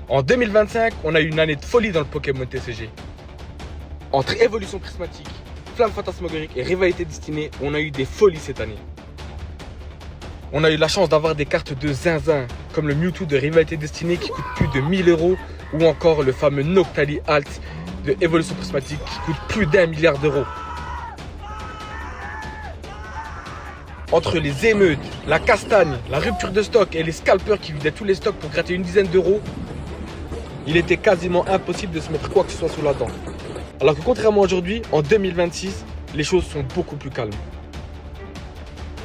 En 2025, on a eu une année de folie dans le Pokémon TCG. Entre évolution prismatique, flamme fantasmagorique et rivalité destinée, on a eu des folies cette année. On a eu la chance d'avoir des cartes de zinzin, comme le Mewtwo de rivalité destinée qui coûte plus de 1000 €, ou encore le fameux Noctali Alt de évolution prismatique qui coûte plus d'1 milliard d'euros. Entre les émeutes, la castagne, la rupture de stock et les scalpers qui vidaient tous les stocks pour gratter une dizaine d'euros, il était quasiment impossible de se mettre quoi que ce soit sous la dent. Alors que contrairement à aujourd'hui, en 2026, les choses sont beaucoup plus calmes.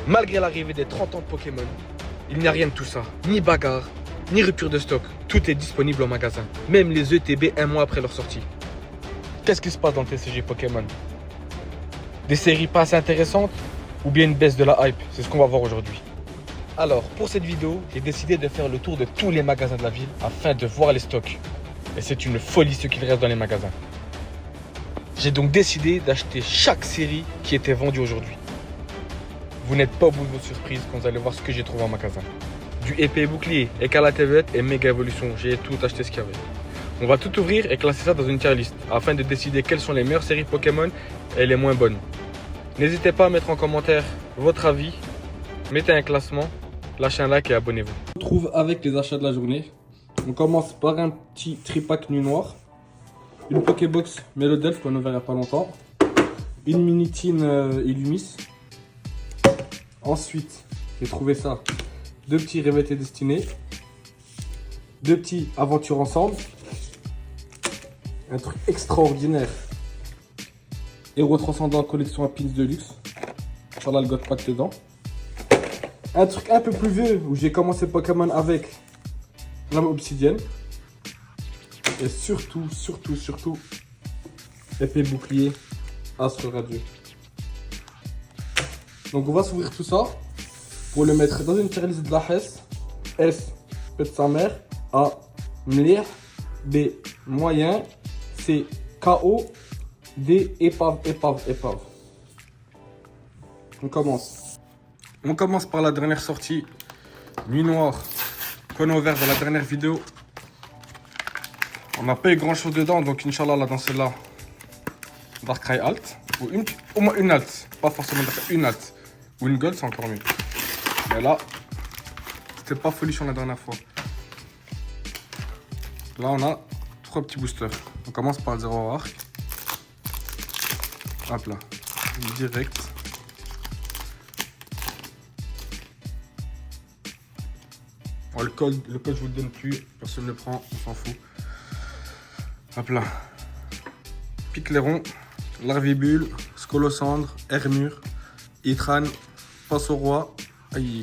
Malgré l'arrivée des 30 ans de Pokémon, il n'y a rien de tout ça. Ni bagarre, ni rupture de stock. Tout est disponible en magasin. Même les ETB un mois après leur sortie. Qu'est-ce qui se passe dans le TCG Pokémon? Des séries pas assez intéressantes? Ou bien une baisse de la hype? C'est ce qu'on va voir aujourd'hui. Alors, pour cette vidéo, j'ai décidé de faire le tour de tous les magasins de la ville afin de voir les stocks. Et c'est une folie ce qu'il reste dans les magasins. J'ai donc décidé d'acheter chaque série qui était vendue aujourd'hui. Vous n'êtes pas au bout de vos surprises quand vous allez voir ce que j'ai trouvé en magasin. Du épée et bouclier, Écarlate et méga évolution, j'ai tout acheté ce qu'il y avait. On va tout ouvrir et classer ça dans une tier list afin de décider quelles sont les meilleures séries Pokémon et les moins bonnes. N'hésitez pas à mettre en commentaire votre avis, mettez un classement, lâchez un like et abonnez-vous. On se retrouve avec les achats de la journée. On commence par un petit tripack nuit noire, une Pokébox Melodelph qu'on a ouvert il n'y a pas longtemps, une Minitine Illumis. Ensuite, j'ai trouvé ça, deux petits rivalités destinés, deux petits aventures ensemble, un truc extraordinaire, Héros Transcendant collection à pins de luxe, sur là le God Pack dedans. Un truc un peu plus vieux où j'ai commencé Pokémon avec l'âme obsidienne. Et surtout, épée bouclier Astre radieux. Donc on va s'ouvrir tout ça pour le mettre dans une tier list de la Hesse. S, pète sa mère. A, mlih. B, moyen. C, KO. D, épave. On commence. On commence par la dernière sortie. Nuit noire. Qu'on a ouvert dans la dernière vidéo. On n'a pas eu grand chose dedans, donc Inch'Allah là dans celle-là. Darkrai Alt. Ou au moins une Alt. Pas forcément une Alt. Ou une Gold, c'est encore mieux. Mais là, c'était pas folichon la dernière fois. Là, on a 3 petits boosters. On commence par le 0 arc. Hop là. Direct. Oh, le code, je vous le donne plus. Personne ne le prend, on s'en fout. Hop là. Picléron, Larvibule, Scolosandre, Hermure, Itran, Passe au Roi,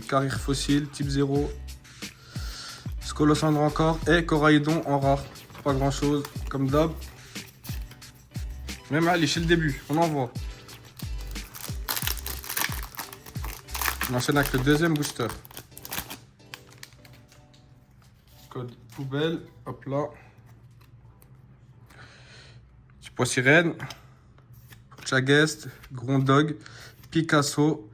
Carrière Fossile, type 0, Scolosandre encore et Coraïdon en rare. Pas grand chose, comme d'hab. Même allez, chez le début, on envoie. On enchaîne avec le deuxième booster. Code poubelle, hop là. Petit pois sirène, Chagest, Grondog, Picasso,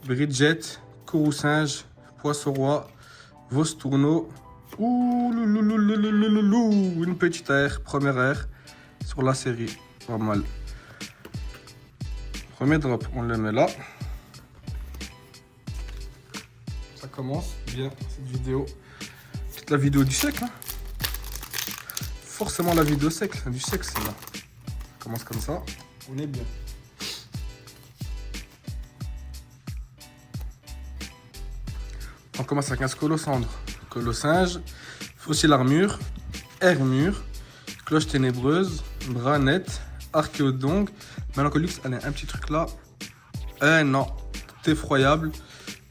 Bridget, Courroucinge, Poisson-Roi, Vostourneau, une petite aire, première aire sur la série, pas mal. Premier drop, on le met là. Ça commence bien cette vidéo. Toute la vidéo du siècle. Hein. Forcément la vidéo du siècle, c'est là. On commence comme ça, on est bien. On commence avec un Scolosandre, Colossinge, Fossile Armure, Hermure, Cloche Ténébreuse, Branette, Archéodongue, Mélancolix, elle a un petit truc là. Eh non, effroyable.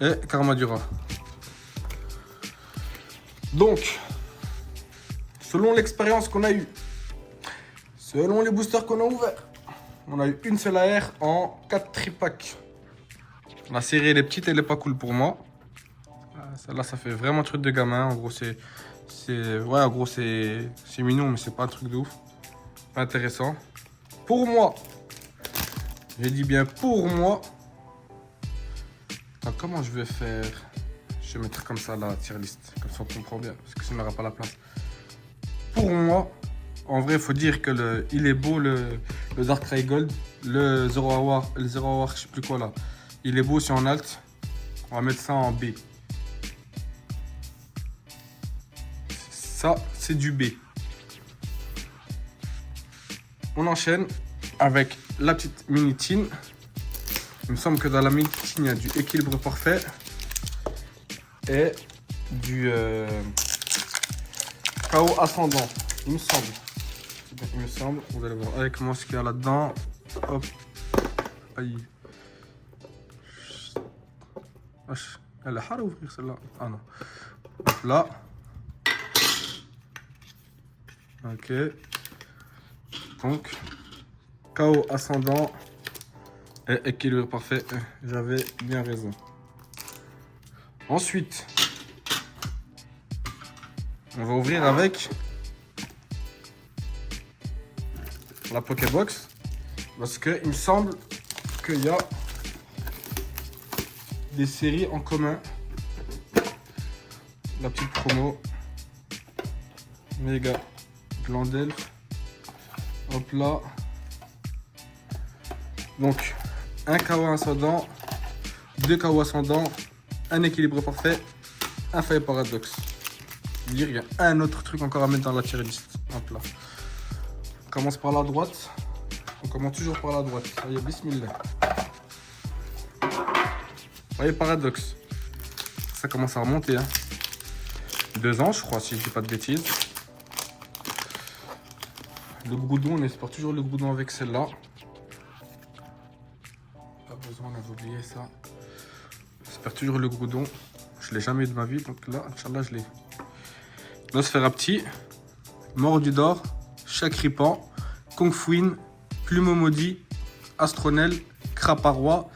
Et Karmadura. Donc, selon l'expérience qu'on a eue, selon les boosters qu'on a ouverts, on a eu une seule AR en 4 tripacks. La série elle est petite, elle est pas cool pour moi. Celle-là, ça fait vraiment truc de gamin. En gros, c'est mignon, mais c'est pas un truc de ouf. Pas intéressant. Pour moi, j'ai dit bien pour moi. Attends, comment je vais faire? Je vais mettre comme ça la tier list. Comme ça, on comprend bien. Parce que sinon, on n'aura pas la place. pour moi, en vrai, il faut dire que il est beau le Darkrai Gold. Le 0 Hour, je sais plus quoi là. Il est beau aussi en alt. On va mettre ça en B. Ça, c'est du B. On enchaîne avec la petite mini tin. Il me semble que dans la mini tin, il y a du équilibre parfait et du chaos ascendant. Il me semble. Vous allez voir avec moi ce qu'il y a là-dedans. Hop. Aïe. Elle a à ouvrir celle-là. Ah non. Hop là. Ok. Donc, chaos ascendant et équilibre parfait. J'avais bien raison. Ensuite, on va ouvrir avec la Pokébox. Parce qu'il me semble qu'il y a des séries en commun. La petite promo. Méga blanc d'elfe. Hop là. Donc, un KO ascendant, 2 KO ascendants, un équilibre parfait, un faille paradoxe. Je veux dire, il y a un autre truc encore à mettre dans la tier list. Hop là. On commence par la droite. On commence toujours par la droite. Allez, bismillah. Voyez, paradoxe. Ça commence à remonter. Hein. 2 ans, je crois, si je dis pas de bêtises. Le Groudon, on espère toujours le Groudon avec celle-là. Pas besoin, on avait oublié ça. J'espère toujours le Groudon. Je l'ai jamais eu de ma vie, donc là, Inch'Allah, je l'ai. Nosferapti, Mordudor, Chakripan, Kongfuin, Plumeau Maudit, Astronel, Craparois.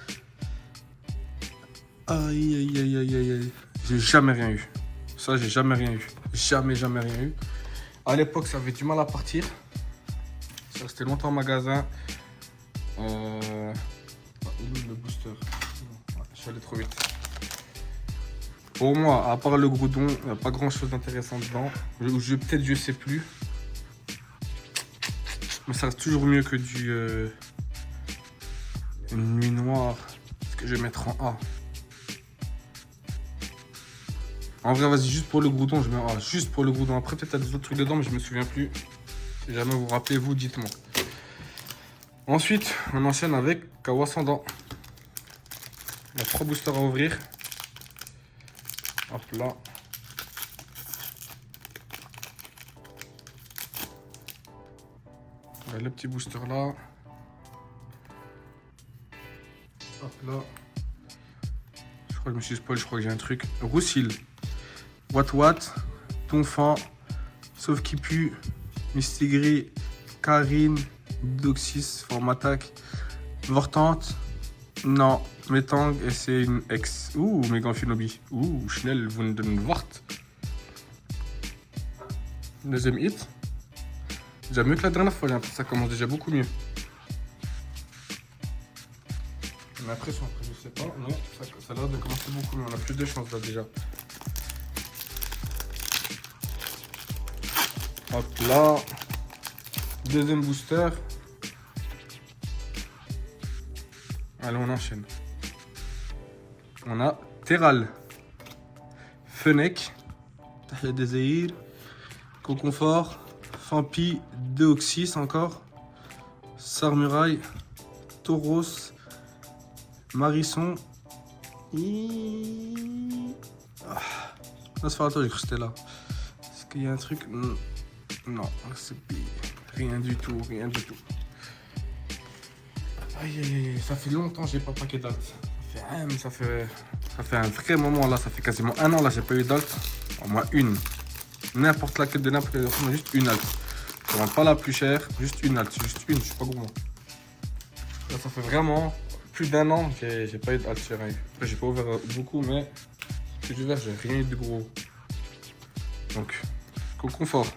Aïe, aïe, aïe, aïe, aïe, aïe. J'ai jamais rien eu. Ça, j'ai jamais rien eu. Jamais rien eu. À l'époque, ça avait du mal à partir. Ça restait longtemps en magasin. Il est où le booster? Je suis allé trop vite. Pour moi, à part le Groudon, il n'y a pas grand chose d'intéressant dedans. Peut-être je sais plus. Mais ça reste toujours mieux que une nuit noire. Ce que je vais mettre en A. En vrai, vas-y, juste pour le Groudon, je mets en A. Juste pour le Groudon. Après, peut-être il y a des autres trucs dedans, mais je me souviens plus. Si jamais vous vous rappelez, vous, dites-moi. Ensuite, on enchaîne avec KO ascendant. On a 3 boosters à ouvrir. Hop là. On a le petit booster là. Hop là. Je crois que je me suis spoil, je crois que j'ai un truc. Roussil. Wat, Tonfan, Sauf qui pue, Mistigri, Karine, Doxys, forme attaque, Vortante, non, Metang et c'est une ex. Ouh, Meganphinobi. Ouh, Schnell, Wundenwort. Deuxième hit. Déjà mieux que la dernière fois, ça commence déjà beaucoup mieux. J'ai l'impression, après je sais pas, non, ça a l'air de commencer beaucoup mieux, on a plus de chance là déjà. Hop là. Deuxième booster. Allez, on enchaîne. On a Terral, Fennec, Tahia Deseir, Coconfort, Fampi, Deoxys encore, Sarmuraille, Tauros, Marisson. Nosferatu, j'ai cru que c'était là. Est-ce qu'il y a un truc? Non, c'est rien du tout, rien du tout. Aïe, aïe, aïe, ça fait longtemps que j'ai pas paquet d'alt. Ça fait un vrai moment là, ça fait quasiment un an là, j'ai pas eu d'alt. Au moins une. N'importe laquelle de n'importe quelle personne, juste une alt. Je ne pas la plus chère, juste une alt, juste une, je suis pas gourmand. Là, ça fait vraiment plus d'un an que j'ai pas eu d'alt sur un. Après, j'ai pas ouvert beaucoup, mais ce que j'ai ouvert, j'ai rien eu de gros. Donc, Coconfort,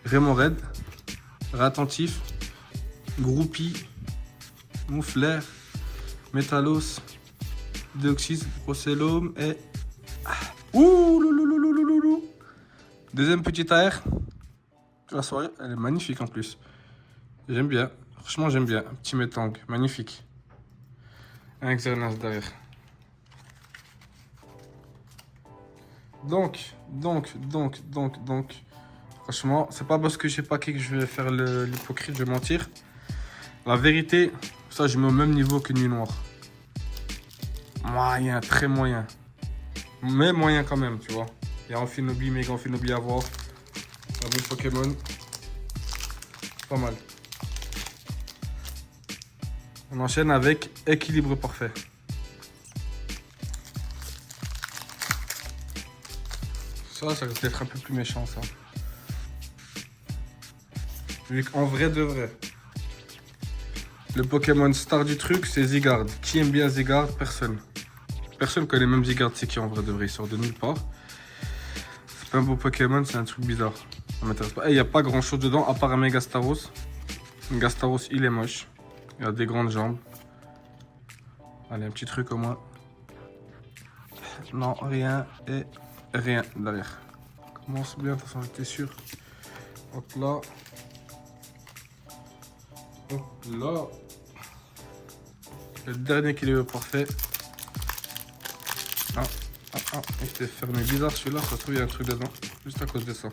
Raymond Red, Rattentif, Groupie, Mouflair, Métalos, Deoxys, Procellum et... Ouh, loulouloulouloulou. Deuxième petit AR, La soirée, elle est magnifique en plus. J'aime bien. Franchement, j'aime bien. Un petit métang, magnifique. Un Xernas derrière. Donc. Franchement, c'est pas parce que j'ai pas que je vais faire l'hypocrite, je vais mentir. La vérité, ça, je mets au même niveau que Nuit Noire. Moyen, très moyen. Mais moyen quand même, tu vois. Il y a Amphinobi, méga Amphinobi à voir. Un bon Pokémon. Pas mal. On enchaîne avec Équilibre Parfait. Ça risque d'être un peu plus méchant, ça. Vu qu'en vrai de vrai, le Pokémon star du truc, c'est Zygarde. Qui aime bien Zygarde? Personne. Personne connaît même Zygarde, c'est qui en vrai de vrai. Il sort de nulle part. C'est pas un beau Pokémon, c'est un truc bizarre. Ça m'intéresse pas. Il n'y a pas grand chose dedans, à part un Megastaros. Megastaros, il est moche. Il a des grandes jambes. Allez, un petit truc au moins. Non, rien et rien derrière. Commence bien, de toute façon, j'étais sûr. Hop là. Hop là. Le dernier qui est parfait. Il s'est fermé bizarre celui-là, ça se trouve il y a un truc dedans. Juste à cause de ça.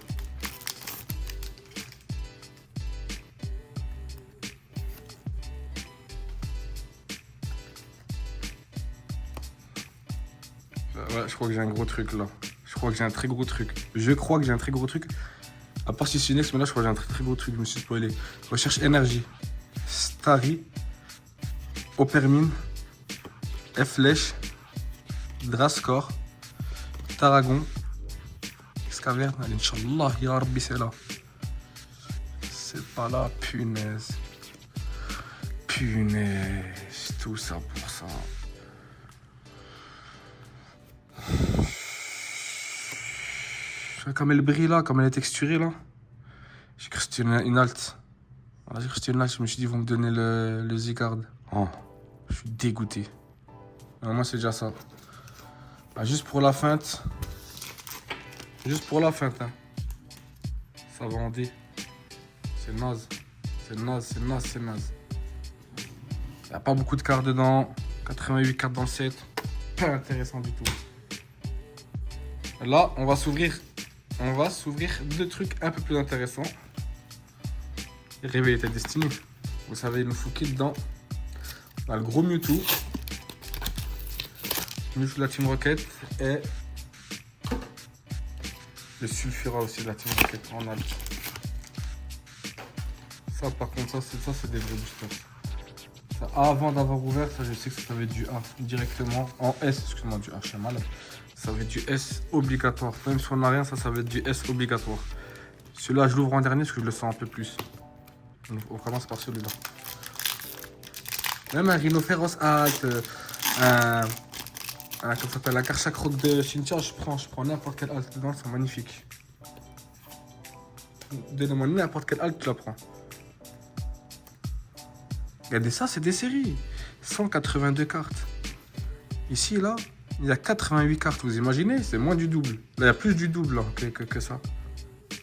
Ouais, je crois que j'ai un gros truc là. Je crois que j'ai un très gros truc. À part si c'est Next, mais là je crois que j'ai un très gros truc, je me suis spoilé. Recherche énergie. Starry. Opermine. F-Flèche. Drascore. Tarragon. Excaverne. Allez, Inch'Allah, ya Rabbi, c'est là. C'est pas là, punaise. Punaise. Tout ça pour ça. Comme elle brille là, comme elle est texturée là. J'ai cru que c'était une alt. Voilà, j'ai cru que c'était une alt, je me suis dit ils vont me donner le Zygarde. Oh, je suis dégoûté. Non, moi c'est déjà ça. Ah, juste pour la feinte. Hein. Ça va en D. C'est naze. C'est naze. Il n'y a pas beaucoup de cartes dedans. 88 cartes dans le set. Pas intéressant du tout. Là, on va s'ouvrir deux trucs un peu plus intéressants. Réveil était destiné. Vous savez, il nous faut qui dedans? On a le gros Mewtwo. Mewtwo de la Team Rocket et le Sulfura aussi de la Team Rocket en alt. Ça, par contre, ça c'est des vrais boosters. Ça, avant d'avoir ouvert, ça, je sais que ça avait du A directement. En S, excuse-moi, du A, je suis malade. Ça va être du S obligatoire. Même si on n'a rien, ça va être du S obligatoire. Celui-là, je l'ouvre en dernier parce que je le sens un peu plus. On commence par celui-là. Même un Rhinophéros alt, comment ça s'appelle, la Karchakroc de Cynthia, je prends n'importe quel alt dedans, c'est magnifique. Donnez-moi n'importe quel alt, tu la prends. Regardez ça, c'est des séries. 182 cartes. Ici, là, il y a 88 cartes, vous imaginez? C'est moins du double. Là, il y a plus du double là, que ça.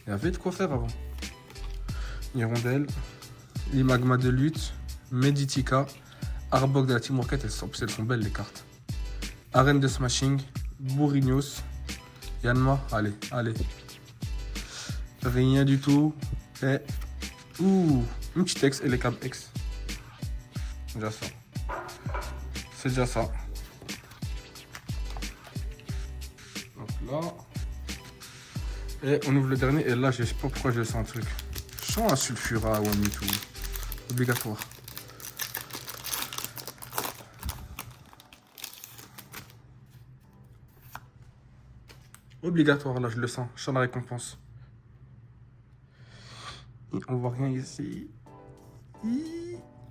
Il y avait de quoi faire avant. Hirondelle, Limagma de lutte, Meditica, Arbok de la Team Rocket, elles sont belles les cartes. Arène de Smashing, Bourignos, Yanma, allez. Rien du tout. Et. Ouh, une petite X et les câbles X. C'est déjà ça. Donc là. Et on ouvre le dernier. Et là, je sais pas pourquoi je sens un truc. Je sens un Sulfura ou un Mewtwo. Obligatoire. Obligatoire, là, je le sens. Je sens la récompense. Et on voit rien ici.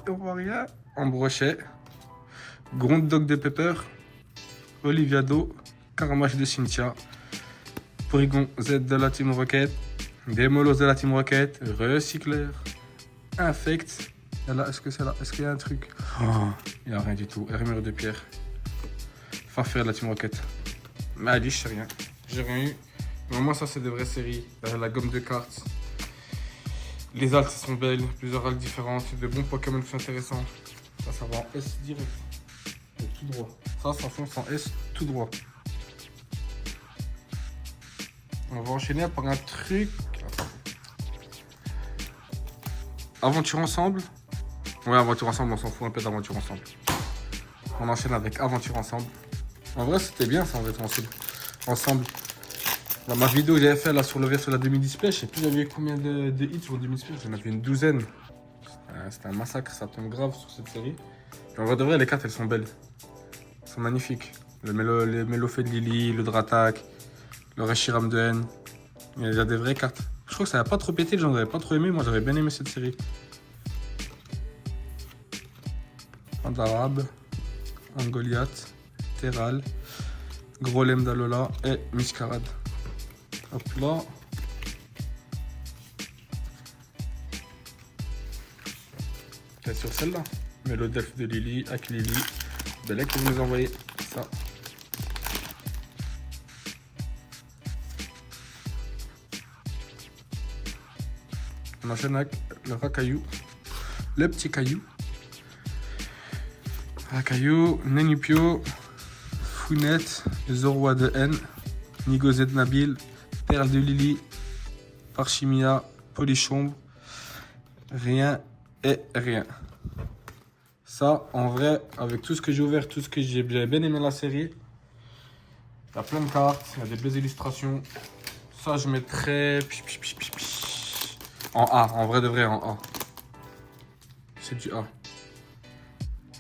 On voit rien. En brochet. Grondog de Pepper. Oliviado. Caramache de Cynthia. Porygon Z de la Team Rocket. Démolos de la Team Rocket. Recycleur. Infect. Et là, est-ce qu'il y a un truc? Oh, il n'y a rien du tout. Armure de pierre. Farfère de la Team Rocket. Mais je sais rien. J'ai rien eu. Mais moi, ça, c'est des vraies séries. La gomme de cartes. Les altes sont belles, plusieurs altes différentes, de bons Pokémon qui sont intéressants. Ça va en S direct. Et tout droit. Ça fonce en S tout droit. On va enchaîner par un truc. Aventure ensemble. Ouais, aventure ensemble, on s'en fout un peu d'aventure ensemble. On enchaîne avec aventure ensemble. En vrai, c'était bien ça, en fait, ensemble. Dans ma vidéo que j'avais fait là sur le verre sur la demi-display, je sais plus j'avais combien de hits sur demi-display, j'en avais une douzaine. C'était un massacre, ça tombe grave sur cette série. Et en vrai de vrai, les cartes elles sont belles. Elles sont magnifiques. Les Mélofée de Lily, le Dratak, le Reshiram de N. Il y a des vraies cartes. Je crois que ça n'a pas trop pété, j'en avais pas trop aimé, moi j'avais bien aimé cette série. Andarabe, Angoliath, Terral, Grolem d'Alola et Miscarade. Hop là. Et sur celle-là, Mélodelphe de Lily, Aquilili. Belle que vous nous envoyez. Ça. On enchaîne avec le Racaillou. Le petit caillou. Racaillou, Nenupio, Founette, Zorwa de N, Nigozet Nabil, Perle de Lily, Parchimia, Polichombre, rien et rien. Ça, en vrai, avec tout ce que j'ai ouvert, tout ce que j'avais bien aimé la série, il y a plein de cartes, il y a des belles illustrations. Ça, je mettrais en A, en vrai de vrai, en A. C'est du A.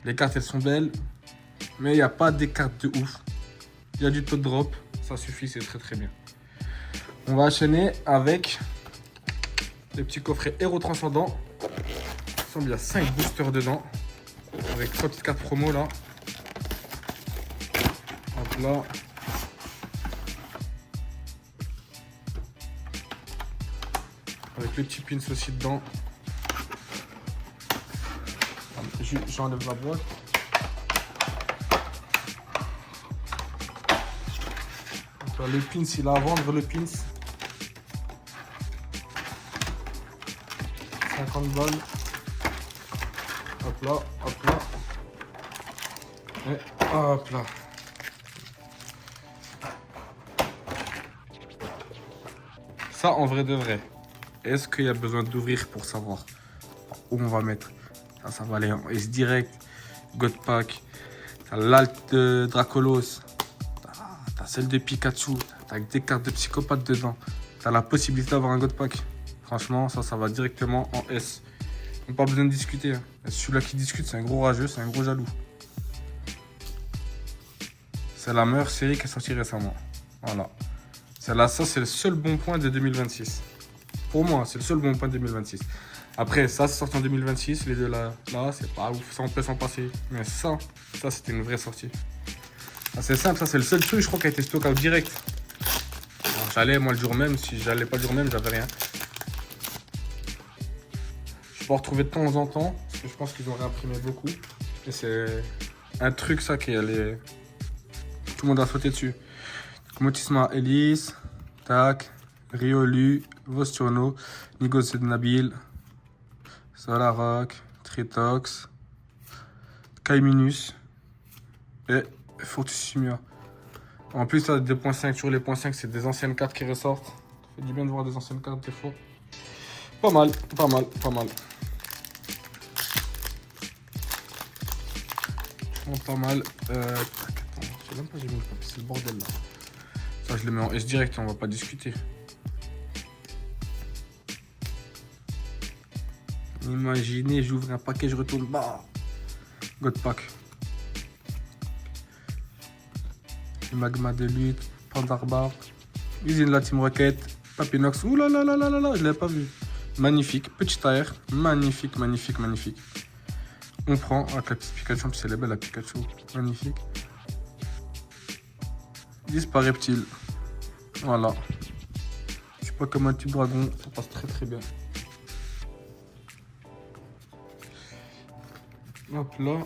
Les cartes, elles sont belles, mais il n'y a pas des cartes de ouf. Il y a du taux de drop, ça suffit, c'est très très bien. On va enchaîner avec les petits coffrets Héros Transcendants. Il y a 5 boosters dedans, avec 3 petites cartes promo là. Hop là. Avec le petit pins aussi dedans. J'enlève la boîte. Donc là, le pins, il a à vendre le pins. 50 balles. Hop là, hop là. Et hop là. Ça, en vrai de vrai. Est-ce qu'il y a besoin d'ouvrir pour savoir où on va mettre? Ça va aller en S direct. God Pack. T'as l'alt de Dracolos. T'as celle de Pikachu. T'as des cartes de psychopathe dedans. T'as la possibilité d'avoir un God Pack. Franchement, ça va directement en S. On n'a pas besoin de discuter. Hein. Celui-là qui discute, c'est un gros rageux, c'est un gros jaloux. C'est la meilleure série qui est sortie récemment. Voilà. Ça, c'est le seul bon point de 2026. Pour moi, c'est le seul bon point de 2026. Après, ça, c'est sorti en 2026. Les deux là c'est pas ouf. Ça, on peut s'en passer. Mais ça c'était une vraie sortie. Ah, c'est simple, ça, c'est le seul truc, je crois, qui a été stock out direct. Alors, j'allais, moi, le jour même. Si j'allais pas le jour même, j'avais rien. Je peux en retrouver de temps en temps. Parce que je pense qu'ils ont réimprimé beaucoup. Et c'est un truc, ça, qui allait. Tout le monde a sauté dessus. Motisma Elise. Tac. Riolu. Vostiono. Nigozed Nabil. Solarok. Tritox. Kaiminus. Et Fortussimia. En plus, là, des points 5 sur les points 5, c'est des anciennes cartes qui ressortent. Ça fait du bien de voir des anciennes cartes des fois. Pas mal, pas mal, pas mal. Pas mal. Attends, je sais même pas, j'ai mis le papier, c'est le bordel là. Ça, je le mets en S direct, on va pas discuter. Imaginez, j'ouvre un paquet, je retourne. Bah, God Pack. Magma de lutte, Pandarbar, Usine la Team Rocket, Papinox. Ouh là là là là là là, je l'avais pas vu. Magnifique, petit air, magnifique, magnifique, magnifique. On prend avec la petite Pikachu, en plus elle est belle la Pikachu, magnifique. Dispareptile. Voilà. Je sais pas comme un tube dragon, ça passe très très bien. Hop là.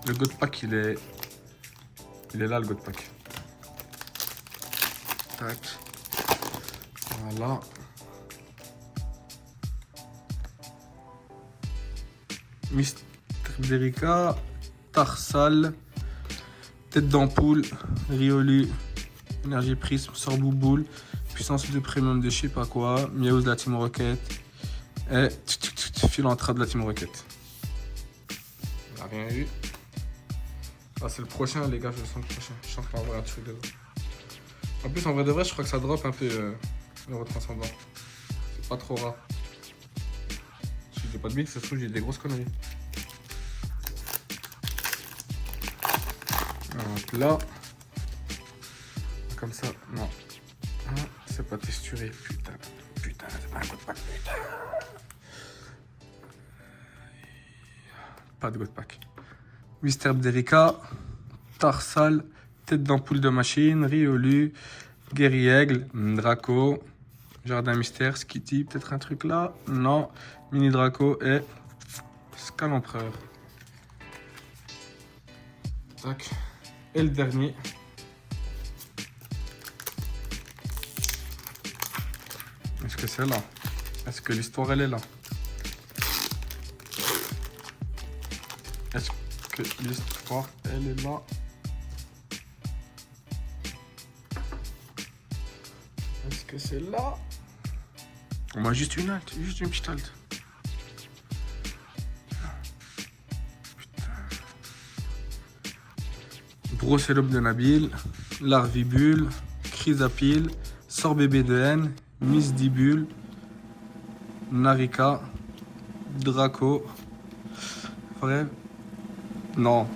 Le God Pack, il est là, le God Pack. Tac. Voilà. Mister Berica, Tarsal, Tête d'ampoule, Riolu, Énergie Prisme, Sorbouboule, Puissance de Premium de je sais pas quoi, Miaouz de la Team Rocket et Filantra de la Team Rocket. On n'a rien eu. Ah, c'est le prochain, les gars, je le sens le prochain. Je sens qu'il va y avoir un truc dedans. En plus, en vrai de vrai, je crois que ça drop un peu le retranscendant. C'est pas trop rare. Si j'ai pas de bille, ça se trouve, j'ai des grosses conneries. Donc là, comme ça, non. Ah, c'est pas texturé, putain. Putain, c'est pas un god pack, putain. Pas de god pack. Mister Berica, Tarsal, Tête d'ampoule de machine, Riolu, Guerriègle, Draco, Jardin Mystère, Skitty, peut-être un truc là. Non, Mini Draco et Scal Empereur. Tac. Et le dernier. Est-ce que c'est là? Est-ce que l'histoire elle est là? Est-ce que l'histoire elle est là? Est-ce que c'est là? On m'a juste une halte, juste une petite halte. Brocélope de Nabil, Larvibule, Chrysapile, Sorbébé de Haine, Misdibule, Narika, Draco, Vrai. Non.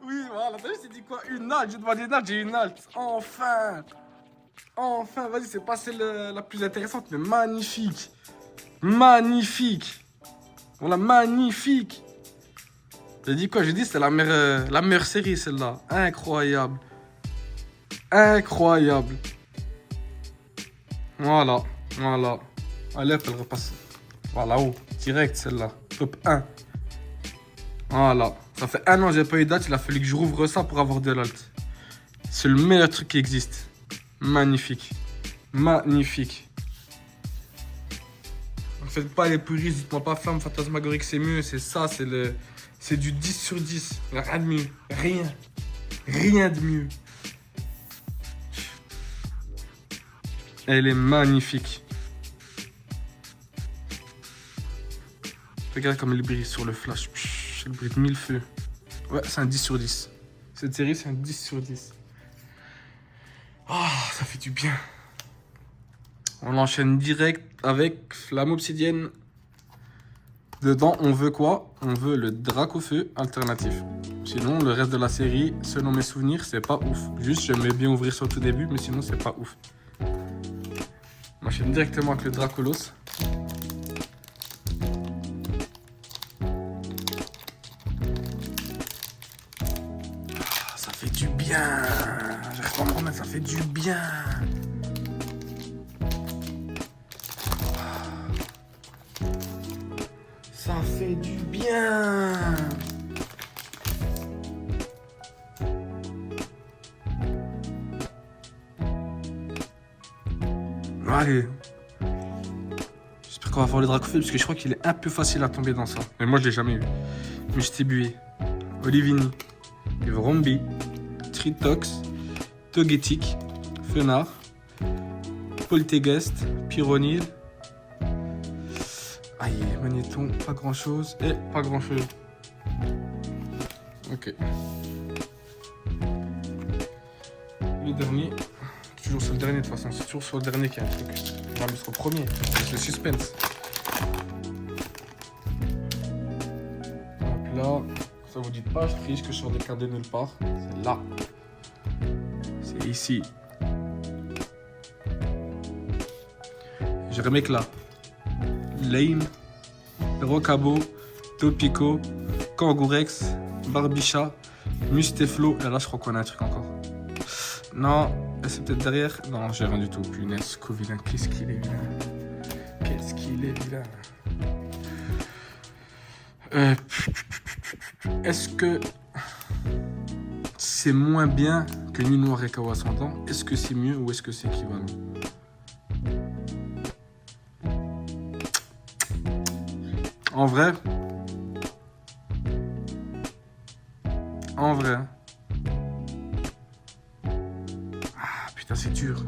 Oui, voilà, t'as vu, c'est dit quoi? Une halte, j'ai demandé une halte, j'ai une halte. Enfin! Enfin, vas-y, c'est pas celle la plus intéressante, mais magnifique. Magnifique. Voilà, magnifique. J'ai dit quoi? J'ai dit c'était la meilleure série, celle-là. Incroyable. Incroyable. Voilà, voilà. Allez, hop, elle repasse. Voilà, haut, direct, celle-là. Top 1. Voilà. Ça fait 1 an que j'ai pas eu de date, il a fallu que je rouvre ça pour avoir de l'alt. C'est le meilleur truc qui existe. Magnifique. Magnifique. Ne faites pas les puristes, dites-moi pas Flamme Fantasmagorique c'est mieux, c'est ça, c'est du 10 sur 10. Rien de mieux. Rien. Rien de mieux. Elle est magnifique. Regarde comme elle brille sur le flash. Psh, elle brille de 1000 feux. Ouais, c'est un 10 sur 10. Cette série, c'est un 10 sur 10. Ah, ça fait du bien. On enchaîne direct avec Flamme Obsidienne. Dedans, on veut quoi? On veut le Dracofeu alternatif. Sinon, le reste de la série, selon mes souvenirs, c'est pas ouf. Juste, j'aimais bien ouvrir ça au tout début, mais sinon, c'est pas ouf. On enchaîne directement avec le Dracolos. Ah, ça fait du bien. J'arrive pas à me remettre, ça fait du bien. Ça fait du bien. Allez. J'espère qu'on va faire le Dracofeu parce que je crois qu'il est un peu facile à tomber dans ça. Mais moi je l'ai jamais eu. Mustibué, Olivini, Vrombi, Tritox, Togetic, Fenard, Polteguest, Pyronil. Aïe, Magnéton, pas grand chose et pas grand chose. Ok. Le dernier. Toujours sur le dernier de toute façon, c'est toujours sur le dernier qu'il y a un truc. On va le mettre au premier, c'est le suspense. Donc là, ça vous dit pas, je triche que je sors des cartes de nulle part. C'est là. C'est ici. Je remets que là. Lame, Rocabo, Topico, Kangourex, Barbicha, Musteflo. Et là, je crois qu'on a un truc encore. Non, c'est peut-être derrière. Non, j'ai rien du tout. Punaise, Covillain, qu'est-ce qu'il est vilain. Qu'est-ce qu'il est vilain. Est-ce que... c'est moins bien que Nuit Noire et Chaos Ascendant. Est-ce que c'est mieux ou est-ce que c'est équivalent? En vrai, ah putain, c'est dur.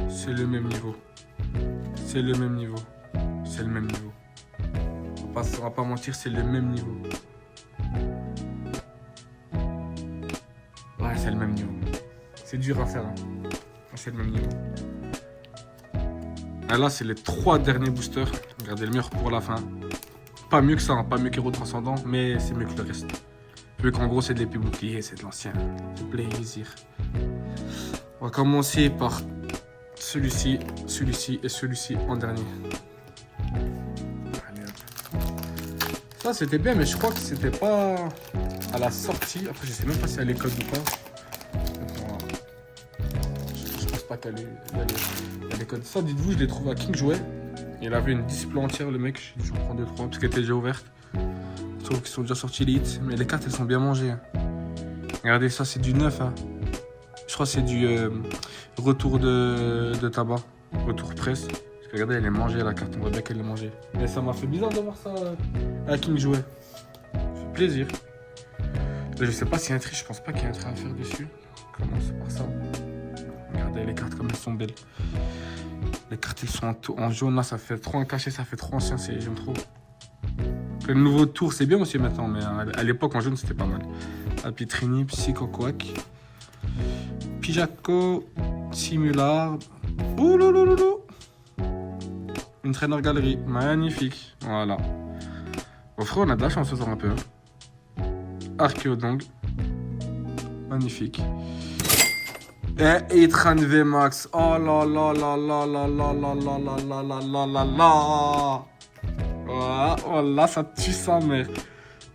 C'est le même niveau. C'est le même niveau. C'est le même niveau. On va pas mentir, c'est le même niveau. Ouais, c'est le même niveau. C'est dur à faire. Hein. C'est le même niveau. Et là, c'est les 3 derniers boosters. Regardez le meilleur pour la fin. Pas mieux que ça, hein. Pas mieux qu'Héros Transcendant, mais c'est mieux que le reste. Vu qu'en gros, c'est de l'épée bouclier, c'est de l'ancien. C'est plaisir. On va commencer par celui-ci, celui-ci et celui-ci en dernier. Allez, hop. Ça, c'était bien, mais je crois que c'était pas à la sortie. Après, je sais même pas si elle est code ou pas. Je pense pas qu'elle est code. Ça, dites-vous, je l'ai trouvé à King Jouet. Il avait une display entière, le mec. Je prends 2-3 parce qu'elle était déjà ouverte. Je trouve qu'ils sont déjà sortis les hits. Mais les cartes, elles sont bien mangées. Hein. Regardez, ça, c'est du neuf. Hein. Je crois que c'est du retour de tabac. Retour presse. Parce que regardez, elle est mangée, la carte. On voit bien qu'elle est mangée. Mais ça m'a fait bizarre de voir ça à King Jouet. Ça fait plaisir. Là, je sais pas s'il y a un tri. Je pense pas qu'il y ait un tri à faire dessus. On commence par ça. Regardez les cartes comme elles sont belles. Les cartes elles sont en jaune, là ça fait trop un cachet, ça fait trop ancien, j'aime trop. Le nouveau tour c'est bien aussi maintenant, mais à l'époque en jaune c'était pas mal. Apitrini, Psychoquack, Pijaco, Simular, ouloulouloulou. Une traîneur galerie, magnifique, voilà. Bon frère, on a de la chance ce soir un peu. Hein. Archéodong, magnifique. Et Itran VMAX. Oh là là là là là là là là là là là là là là. Oh là, ça tue sa mère.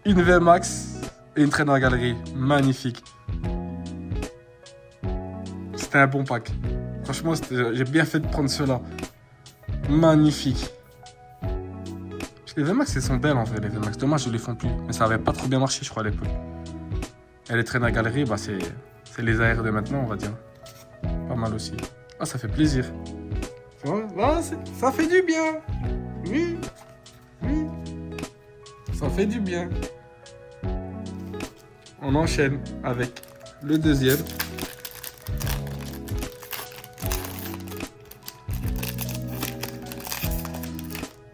Une VMAX et une traîne en galerie. Magnifique. C'était un bon pack. Franchement, j'ai bien fait de prendre cela. Magnifique. Les VMAX, elles sont belles en vrai, les VMAX. Dommage, je les font plus. Mais ça avait pas trop bien marché, je crois, à l'époque. Et les traînes en galerie, bah, c'est les AR de maintenant, on va dire. Pas mal aussi. Ah, ça fait plaisir. Ça fait du bien. Oui. Oui. Ça fait du bien. On enchaîne avec le deuxième.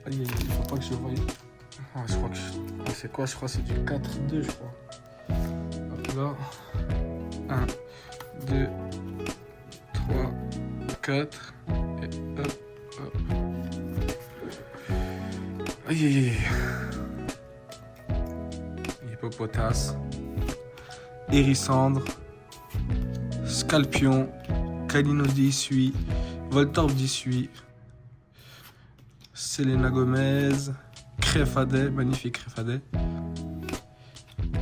Aïe, il faut pas que je voie. Ah, je crois que... Ah, c'est quoi? Je crois que c'est du 4-2, je crois. Hop là. 1, 2, 3, 4. Et hop, hop. Aïe, aïe, aïe. Hippopotas. Hérissandre. Scalpion. Calinos d'Issui. Voltorb d'Issui. Selena Gomez. Créfadet. Magnifique Créfadet.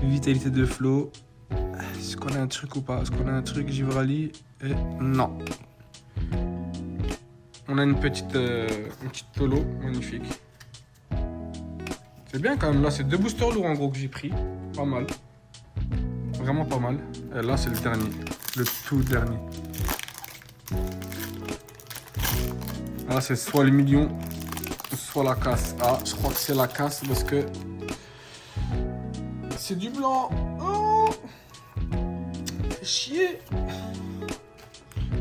Vitalité de Flot. Est-ce qu'on a un truc ou pas? Est-ce qu'on a un truc Givrali? Et non. On a une petite Tolo, magnifique. C'est bien quand même, là c'est 2 boosters lourds en gros que j'ai pris. Pas mal. Vraiment pas mal. Et là c'est le dernier. Le tout dernier. Là c'est soit le million, soit la casse. Ah, je crois que c'est la casse parce que c'est du blanc. Oh, chier.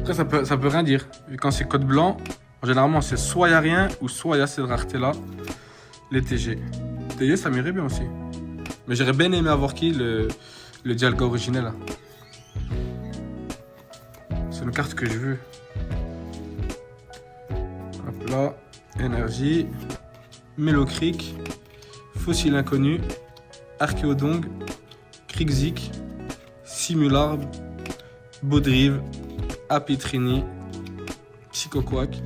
Après ça peut rien dire. Vu quand c'est code blanc, généralement c'est soit il n'y a rien ou soit il y a cette rareté là. Les TG. TG ça m'irait bien aussi. Mais j'aurais bien aimé avoir qui le Dialga originel là. C'est une carte que je veux. Hop là. Énergie. Mélocreek. Fossile inconnu. Archéodong. Krixik. Simularb. Baudrive. Apitrini. Psychoquack.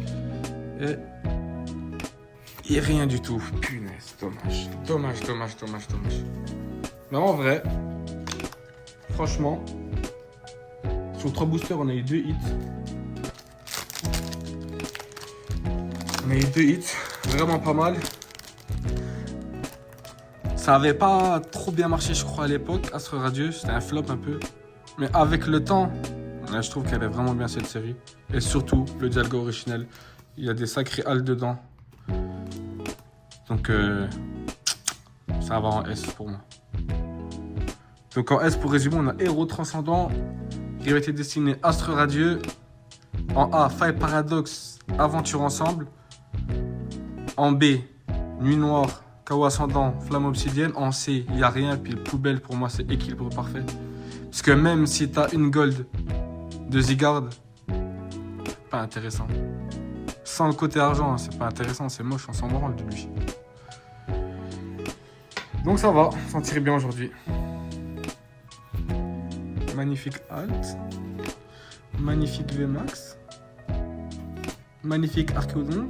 Et rien du tout. Punaise, dommage. Dommage, dommage, dommage, dommage. Mais en vrai, franchement, sur 3 boosters, on a eu 2 hits. On a eu 2 hits. Vraiment pas mal. Ça avait pas trop bien marché, je crois, à l'époque, Astre Radieux. C'était un flop un peu. Mais avec le temps, je trouve qu'elle est vraiment bien cette série. Et surtout, le Dialga originel. Il y a des sacrés halles dedans. Donc, ça va en S pour moi. Donc en S, pour résumer, on a Héros Transcendant, Rivalité Destinée, Astre Radieux. En A, Faille Paradoxe, Aventure Ensemble. En B, Nuit Noire, Chaos Ascendant, Flamme Obsidienne. En C, il n'y a rien, puis Poubelle, pour moi, c'est équilibre parfait. Parce que même si tu as une gold de Zygarde, pas intéressant. Sans le côté argent, c'est pas intéressant, c'est moche, on s'en branle de lui. Donc ça va, on s'en tire bien aujourd'hui. Magnifique Alt. Magnifique VMAX. Magnifique Archéodon.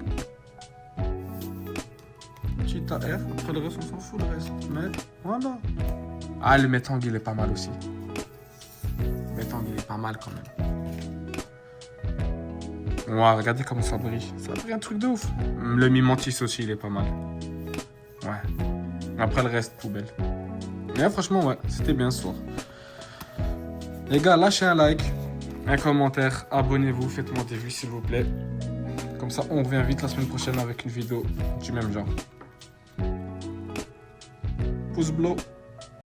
Cheetah R. Après le reste, on s'en fout le reste. Mais voilà. Ah, le Metang, il est pas mal aussi. Le Metang, il est pas mal quand même. Ouais, regardez comment ça brille. Ça brille un truc de ouf. Le Mimantis aussi, il est pas mal. Ouais. Après le reste, poubelle. Mais franchement, ouais, c'était bien ce soir. Les gars, lâchez un like, un commentaire, abonnez-vous, faites-moi des vues s'il vous plaît. Comme ça, on revient vite la semaine prochaine avec une vidéo du même genre. Pouce bleu.